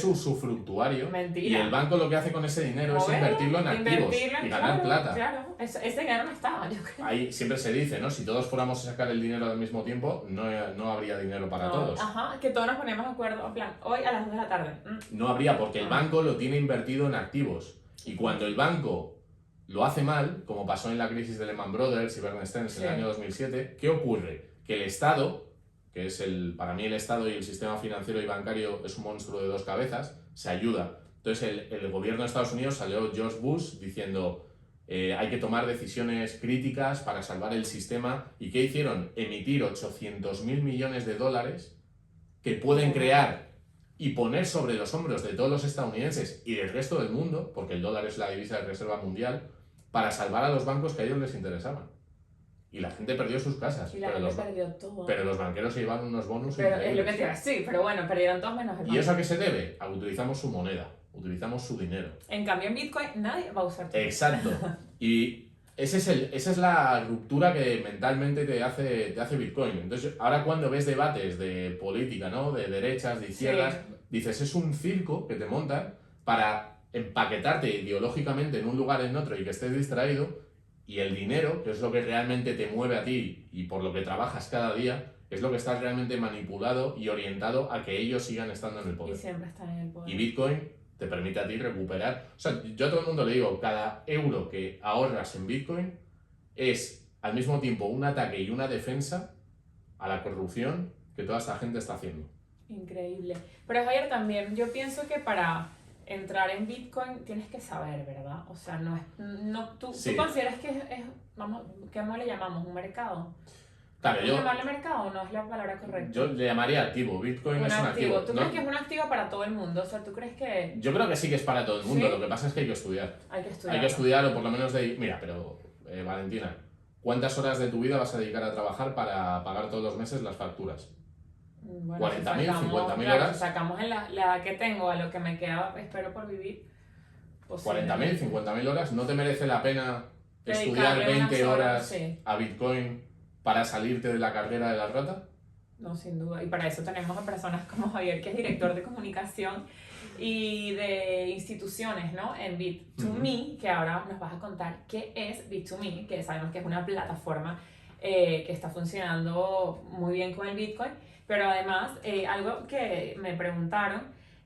su usufructuario.
Mentira.
Y el banco lo que hace con ese dinero es invertirlo en activos y ganar plata.
Claro, ese dinero no estaba, yo creo.
Ahí siempre se dice, ¿no? Si todos fuéramos a sacar el dinero al mismo tiempo, no habría dinero para todos.
Ajá, que todos nos ponemos de acuerdo, en plan, hoy a las 2 de la tarde.
No habría, porque el banco lo tiene invertido en activos. Y cuando el banco lo hace mal, como pasó en la crisis de Lehman Brothers y Bear Stearns en el año 2007, ¿qué ocurre? Que el Estado, que es para mí el Estado y el sistema financiero y bancario es un monstruo de dos cabezas, se ayuda. Entonces el gobierno de Estados Unidos salió George Bush diciendo hay que tomar decisiones críticas para salvar el sistema. ¿Y qué hicieron? Emitir 800.000 millones de dólares que pueden crear y poner sobre los hombros de todos los estadounidenses y del resto del mundo, porque el dólar es la divisa de reserva mundial, para salvar a los bancos que a ellos les interesaban. Y la gente perdió sus casas.
Y la gente perdió todo.
Pero los banqueros se llevaban unos bonus
pero
increíbles.
es lo que te iba a decir, pero bueno, perdieron todos menos el banco.
¿Y eso a qué se debe? A que utilizamos su moneda, utilizamos su dinero.
En cambio en Bitcoin nadie va a usar tu
Exacto. Y esa es la ruptura que mentalmente te hace Bitcoin. Entonces, ahora cuando ves debates de política, ¿no? De derechas, de izquierdas,
Sí.
dices, es un circo que te montan para empaquetarte ideológicamente en un lugar en otro y que estés distraído, y el dinero, que es lo que realmente te mueve a ti y por lo que trabajas cada día, es lo que está realmente manipulado y orientado a que ellos sigan estando en el poder.
Y siempre están en el poder.
Y Bitcoin te permite a ti recuperar. O sea, yo a todo el mundo le digo, cada euro que ahorras en Bitcoin es al mismo tiempo un ataque y una defensa a la corrupción que toda esta gente está haciendo.
Increíble. Pero Javier, también yo pienso que para entrar en Bitcoin tienes que saber, ¿verdad? O sea, ¿tú consideras que es vamos, ¿cómo le llamamos? ¿Un mercado?
Claro,
¿Puedes llamarle mercado o no es la palabra correcta?
Yo le llamaría activo. Bitcoin es un activo.
¿Tú crees que es un activo para todo el mundo? O sea, ¿tú crees que...?
Yo creo que sí que es para todo el mundo.
¿Sí?
Lo que pasa es que hay que estudiar.
Hay que estudiar.
Hay que estudiar o por lo menos de... Mira, pero Valentina, ¿cuántas horas de tu vida vas a dedicar a trabajar para pagar todos los meses las facturas?
Bueno,
40.000,
si
50.000 horas.
Si sacamos en la edad que tengo a lo que me queda, espero por vivir.
40.000, 50.000 horas. ¿No te merece la pena estudiar
Dedicarle
20
unas
horas
sí.
a Bitcoin para salirte de la carrera de la rata?
No, sin duda. Y para eso tenemos a personas como Javier, que es director de comunicación y de instituciones, ¿no? En Bit2Me, que ahora nos vas a contar qué es Bit2Me, que sabemos que es una plataforma que está funcionando muy bien con el Bitcoin, pero además algo que me preguntaron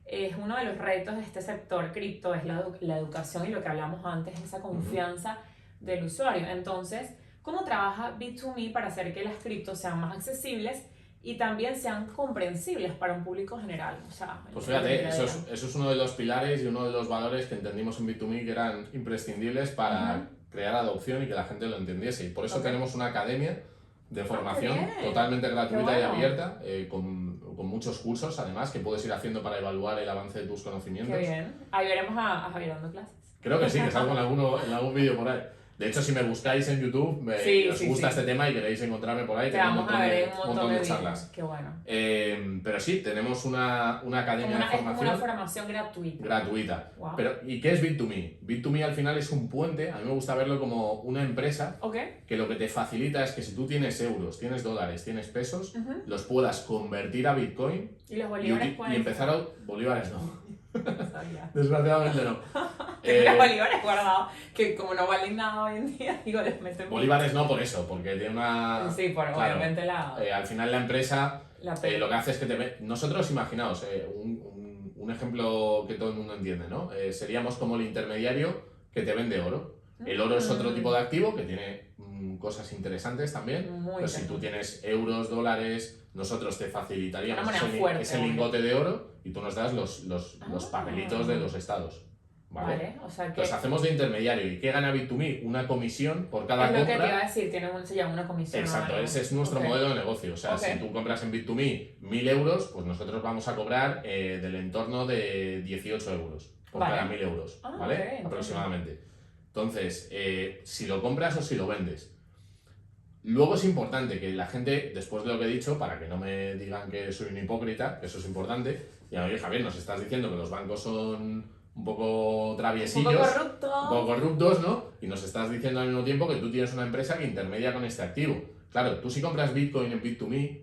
es uno de los retos de este sector cripto, es la educación y lo que hablamos antes, esa confianza del usuario. Entonces, ¿cómo trabaja Bit2Me para hacer que las criptos sean más accesibles y también sean comprensibles para un público general? O sea,
pues fíjate, eso es uno de los pilares y uno de los valores que entendimos en Bit2Me que eran imprescindibles para crear adopción y que la gente lo entendiese. Y por eso tenemos una academia de formación totalmente gratuita y abierta, con muchos cursos además que puedes ir haciendo para evaluar el avance de tus conocimientos.
Qué bien. Ahí veremos a Javier dando clases.
Creo que sí, que salgo en algún vídeo por ahí. De hecho, si me buscáis en YouTube, os gusta este tema y queréis encontrarme por ahí,
te vamos a ver
un montón de charlas.
Qué bueno.
Pero sí, tenemos una academia de formación.
Es como una formación gratuita.
Gratuita.
Wow.
Pero, ¿y qué es Bit2Me? Bit2Me al final es un puente, a mí me gusta verlo como una empresa que lo que te facilita es que si tú tienes euros, tienes dólares, tienes pesos, los puedas convertir a Bitcoin
y los bolívares
y empezar a... Bolívares no.
Desgraciadamente
no.
Tengo bolívares guardados que como no valen nada hoy en día, digo, les meten...
Bolívares no por eso, porque tiene una...
Sí, por
claro,
obviamente
al final la empresa lo que hace es que nosotros, imaginaos, un ejemplo que todo el mundo entiende, ¿no? Seríamos como el intermediario que te vende oro. El oro es otro tipo de activo que tiene cosas interesantes también. Pero si tú tienes euros, dólares, nosotros te facilitaríamos ese lingote de oro y tú nos das los papelitos de los estados. ¿Vale?
O sea que...
Entonces hacemos de intermediario. ¿Y qué gana Bit2Me? Una comisión por cada compra.
Es lo que te iba a decir, se llama una comisión.
Exacto, ese es nuestro modelo de negocio. O sea, si tú compras en Bit2Me 1.000 euros, pues nosotros vamos a cobrar del entorno de 18 euros por cada 1.000 euros, ¿vale? Aproximadamente. Entonces, si lo compras o si lo vendes. Luego es importante que la gente, después de lo que he dicho, para que no me digan que soy un hipócrita, eso es importante, y oye, Javier, nos estás diciendo que los bancos son un poco traviesillos, un poco corruptos, ¿no? Y nos estás diciendo al mismo tiempo que tú tienes una empresa que intermedia con este activo. Claro, tú si compras Bitcoin en Bit2Me,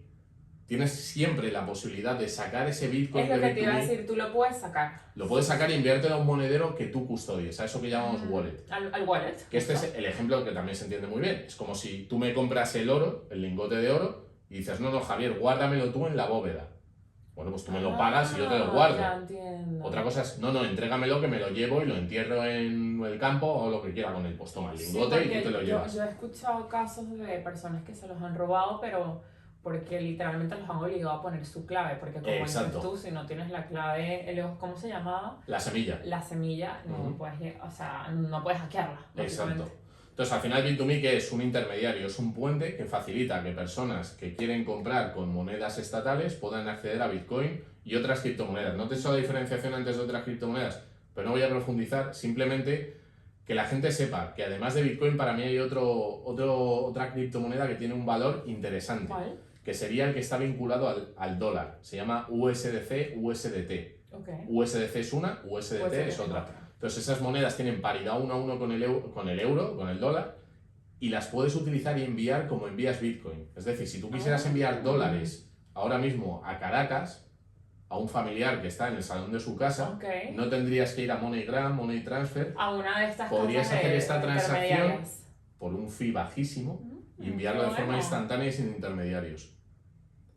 tienes siempre la posibilidad de sacar ese Bitcoin de Bit2Me.
Es lo que te iba a decir, tú lo puedes sacar.
Lo puedes sacar e inviértelo a un monedero que tú custodies, a eso que llamamos wallet.
Al wallet.
Que este es el ejemplo que también se entiende muy bien. Es como si tú me compras el oro, el lingote de oro, y dices, no, Javier, guárdamelo tú en la bóveda. Bueno, pues tú me lo pagas y yo te lo guardo.
Ya entiendo.
Otra cosa es, no, entrégamelo que me lo llevo y lo entierro en el campo o lo que quiera con él. Pues toma el lingote y tú te lo llevas.
Yo he escuchado casos de personas que se los han robado, pero porque literalmente los han obligado a poner su clave, porque como dices
Exacto.
tú, si no tienes la clave, ¿cómo se llamaba?
La semilla.
La semilla, no
Ujú.
puedes, o sea, no puedes hackearla, básicamente.
Exacto. Entonces, al final, Bit2Me, ¿qué es? Un intermediario, es un puente que facilita que personas que quieren comprar con monedas estatales puedan acceder a Bitcoin y otras criptomonedas. No te he hecho la diferenciación antes de otras criptomonedas, pero no voy a profundizar, simplemente que la gente sepa que además de Bitcoin, para mí hay otra criptomoneda que tiene un valor interesante,
¿Cuál?
que sería el que está vinculado al dólar. Se llama USDC, USDT.
Ok.
USDC es una, USDT es otra. Entonces esas monedas tienen paridad 1 a 1 con el euro, con el dólar, y las puedes utilizar y enviar como envías Bitcoin. Es decir, si tú quisieras enviar dólares ahora mismo a Caracas, a un familiar que está en el salón de su casa,
Ok.
no tendrías que ir a MoneyGram, Money Transfer,
A una de estas
podrías
casas
hacer
de
esta transacción
intermediarias.
por un fee bajísimo y enviarlo
qué
de forma
bueno.
instantánea y sin intermediarios.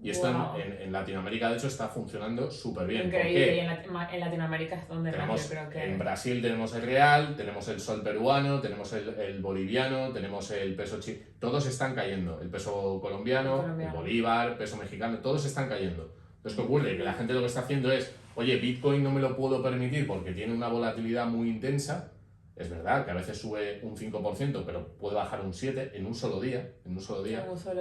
Y esto
Wow.
en Latinoamérica, de hecho, está funcionando súper bien. ¿Por
Increíble,
qué?
y en Latinoamérica es donde más
Tenemos,
yo creo que...
en Brasil tenemos el real, tenemos el sol peruano, tenemos el boliviano, tenemos el peso chino, todos están cayendo, el peso colombiano, el bolívar, peso mexicano, todos están cayendo. Entonces, ¿qué ocurre? Que la gente lo que está haciendo es, oye, Bitcoin no me lo puedo permitir porque tiene una volatilidad muy intensa. Es verdad que a veces sube un 5%, pero puede bajar un 7% en un solo día.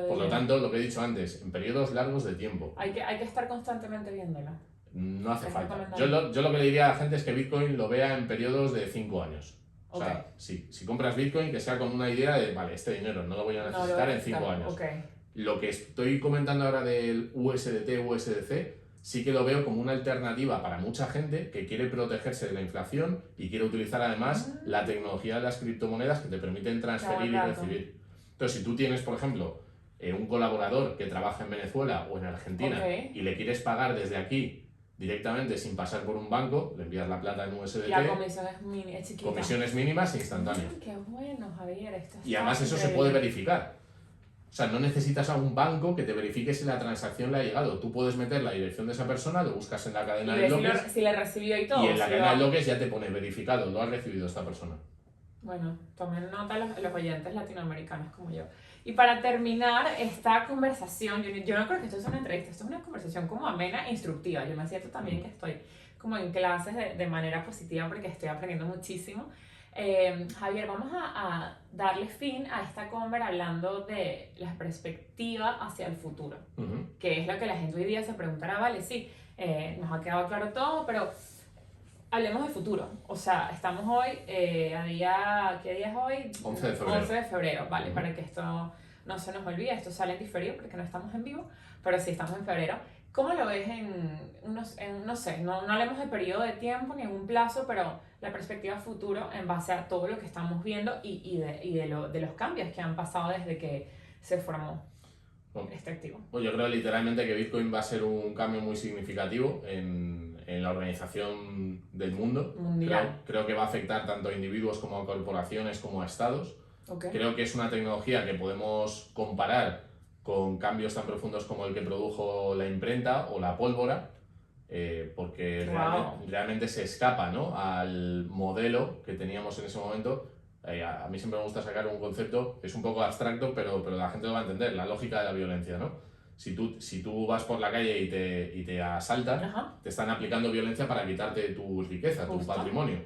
Por lo tanto, lo que he dicho antes, en periodos largos de tiempo.
Hay que estar constantemente viéndola.
No hace
Es
falta.
recomendable.
Yo lo que le diría a la gente es que Bitcoin lo vea en periodos de 5 años. O sea,
Ok.
si compras Bitcoin, que sea con una idea de, vale, este dinero no lo voy a
No lo
necesitar
voy a
en 5
necesitar.
años.
Ok.
Lo que estoy comentando ahora del USDT, USDC, sí que lo veo como una alternativa para mucha gente que quiere protegerse de la inflación y quiere utilizar además la tecnología de las criptomonedas que te permiten transferir y
Claro.
recibir. Entonces, si tú tienes, por ejemplo, un colaborador que trabaja en Venezuela o en Argentina
Ok.
y le quieres pagar desde aquí directamente sin pasar por un banco, le envías la plata en USDT,
La comisión es chiquita.
comisiones mínimas e instantáneas.
Qué bueno, Javier. Esto
Y
está
además eso se
increíble.
puede verificar. O sea, no necesitas a un banco que te verifique si la transacción le ha llegado. Tú puedes meter la dirección de esa persona, lo buscas en la cadena
Y
de
ves
bloques
si le recibió y todo.
y en la
si
cadena de
lo-
bloques ya te pone verificado, lo ha recibido esta persona.
Bueno, tomen nota los oyentes latinoamericanos como yo. Y para terminar esta conversación, yo no creo que esto es una entrevista, esto es una conversación como amena e instructiva. Yo me siento también que estoy como en clases de manera positiva porque estoy aprendiendo muchísimo. Javier, vamos a darle fin a esta conver hablando de la perspectiva hacia el futuro, que es lo que la gente hoy día se preguntará, vale, sí, nos ha quedado claro todo, pero hablemos del futuro. O sea, estamos hoy a día, ¿qué día es hoy?
11 de febrero.
11 de febrero, vale, para que esto no se nos olvide, esto sale en diferido porque no estamos en vivo, pero sí estamos en febrero. ¿Cómo lo ves no sé, no hablemos de periodo de tiempo ni en un plazo, pero la perspectiva futuro en base a todo lo que estamos viendo y de los cambios que han pasado desde que se formó este activo?
Pues yo creo literalmente que Bitcoin va a ser un cambio muy significativo en la organización del mundo.
Mundial.
Creo que va a afectar tanto a individuos como a corporaciones como a estados.
Okay.
Creo que es una tecnología que podemos comparar con cambios tan profundos como el que produjo la imprenta o la pólvora, porque realmente se escapa, ¿no?, al modelo que teníamos en ese momento. A mí siempre me gusta sacar un concepto, es un poco abstracto, pero la gente lo va a entender, la lógica de la violencia, ¿no? Si tú vas por la calle y te asaltan, te están aplicando violencia para quitarte tu riqueza, tu patrimonio.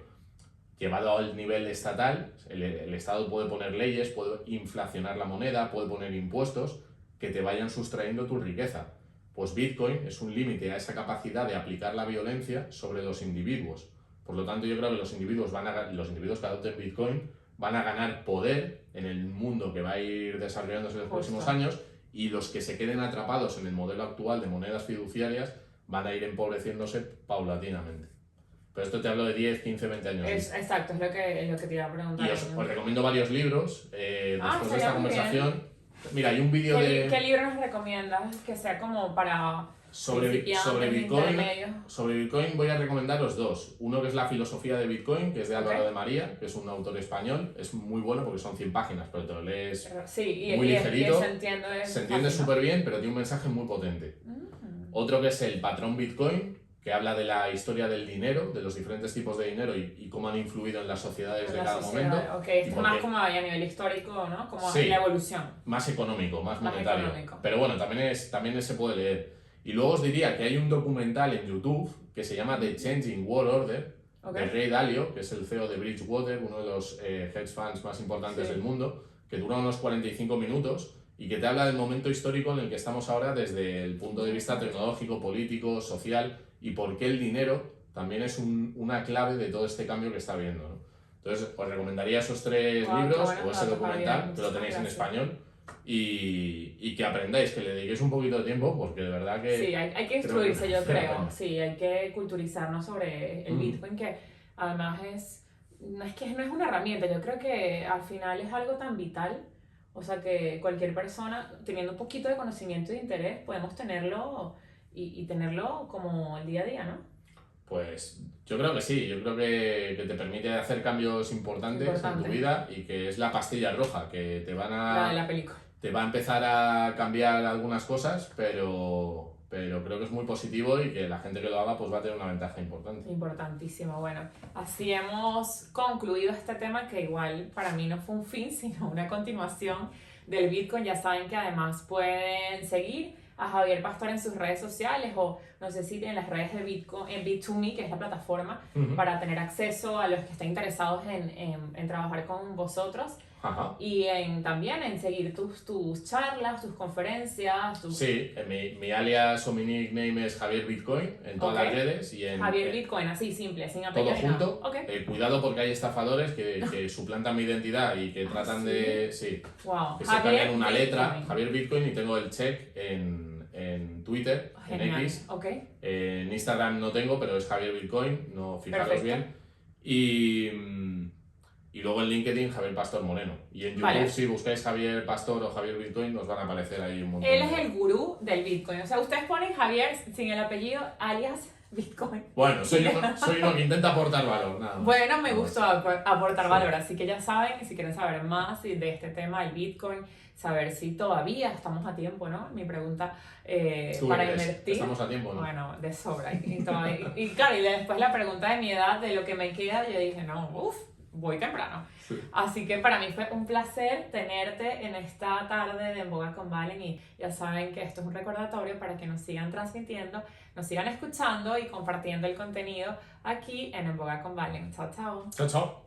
Llevado al nivel estatal, el Estado puede poner leyes, puede inflacionar la moneda, puede poner impuestos que te vayan sustrayendo tu riqueza. Pues Bitcoin es un límite a esa capacidad de aplicar la violencia sobre los individuos. Por lo tanto, yo creo que los individuos que adopten Bitcoin van a ganar poder en el mundo que va a ir desarrollándose en los próximos años, y los que se queden atrapados en el modelo actual de monedas fiduciarias van a ir empobreciéndose paulatinamente. Pero esto te hablo de 10, 15, 20 años.
Exacto, es lo que te iba a preguntar.
Y os recomiendo varios libros después de esta conversación. Mira, hay un vídeo de...
¿Qué libro nos recomiendas que sea como para
sobre Bitcoin voy a recomendaros dos. Uno que es La filosofía de Bitcoin, que es de Álvaro de María, que es un autor español. Es muy bueno porque son 100 páginas, pero te lo lees muy ligerito. Se entiende súper bien, pero tiene un mensaje muy potente. Otro que es El patrón Bitcoin, que habla de la historia del dinero, de los diferentes tipos de dinero y cómo han influido en las sociedades de cada momento.
Ok, esto es más como a nivel histórico, ¿no? Como
Sí,
la evolución.
más económico, más monetario.
Económico.
Pero bueno, también se puede leer. Y luego os diría que hay un documental en YouTube que se llama The Changing World Order, de Ray Dalio, que es el CEO de Bridgewater, uno de los hedge funds más importantes del mundo, que dura unos 45 minutos y que te habla del momento histórico en el que estamos ahora desde el punto de vista tecnológico, político, social, y por qué el dinero también es una clave de todo este cambio que está habiendo, ¿no? Entonces, os recomendaría esos 3 libros o ese documental, que lo tenéis en español, y que aprendáis, que le dediquéis un poquito de tiempo, porque de verdad que...
Sí, hay que instruirse, yo creo. Sí, hay que culturizarnos sobre el Bitcoin, que además no es una herramienta, yo creo que al final es algo tan vital, o sea que cualquier persona, teniendo un poquito de conocimiento y de interés, podemos tenerlo y tenerlo como el día a día, ¿no?
Pues yo creo que sí, yo creo que te permite hacer cambios importantes en tu vida y que es la pastilla roja, que
La de la película.
te va a empezar a cambiar algunas cosas, pero creo que es muy positivo y que la gente que lo haga pues va a tener una ventaja importante.
Importantísimo. Bueno, así hemos concluido este tema que igual para mí no fue un fin, sino una continuación del Bitcoin. Ya saben que además pueden seguir a Javier Pastor en sus redes sociales o no sé si en las redes de Bitcoin, en Bit2Me, que es la plataforma, para tener acceso a los que estén interesados en trabajar con vosotros.
Ajá.
Y también en seguir tus charlas, tus conferencias.
Sí, mi alias o mi nickname es Javier Bitcoin en todas las redes. Y
Javier Bitcoin, así simple, sin apellido.
Todo junto. Cuidado porque hay estafadores que suplantan mi identidad y que tratan de... Sí,
wow.
que se cambian una letra, Javier Bitcoin, y tengo el check en Twitter,
genial.
En X. En Instagram no tengo, pero es Javier Bitcoin, no fijaros bien. Y luego en LinkedIn, Javier Pastor Moreno. Y en YouTube, si buscáis Javier Pastor o Javier Bitcoin, nos van a aparecer ahí un montón.
Él es el gurú del Bitcoin. O sea, ustedes ponen Javier sin el apellido, alias Bitcoin.
Bueno, soy uno que intenta aportar valor, nada más.
Bueno, me gustó aportar valor, así que ya saben, si quieren saber más de este tema del Bitcoin, saber si todavía estamos a tiempo, ¿no? Mi pregunta para invertir.
Estamos a tiempo, ¿no?
Bueno, de sobra. Y claro, y después la pregunta de mi edad, de lo que me queda, yo dije, no, voy temprano.
Sí.
Así que para mí fue un placer tenerte en esta tarde de En Boga con Valen y ya saben que esto es un recordatorio para que nos sigan transmitiendo, nos sigan escuchando y compartiendo el contenido aquí en Boga con Valen. Chao, chao.
Chao, chao.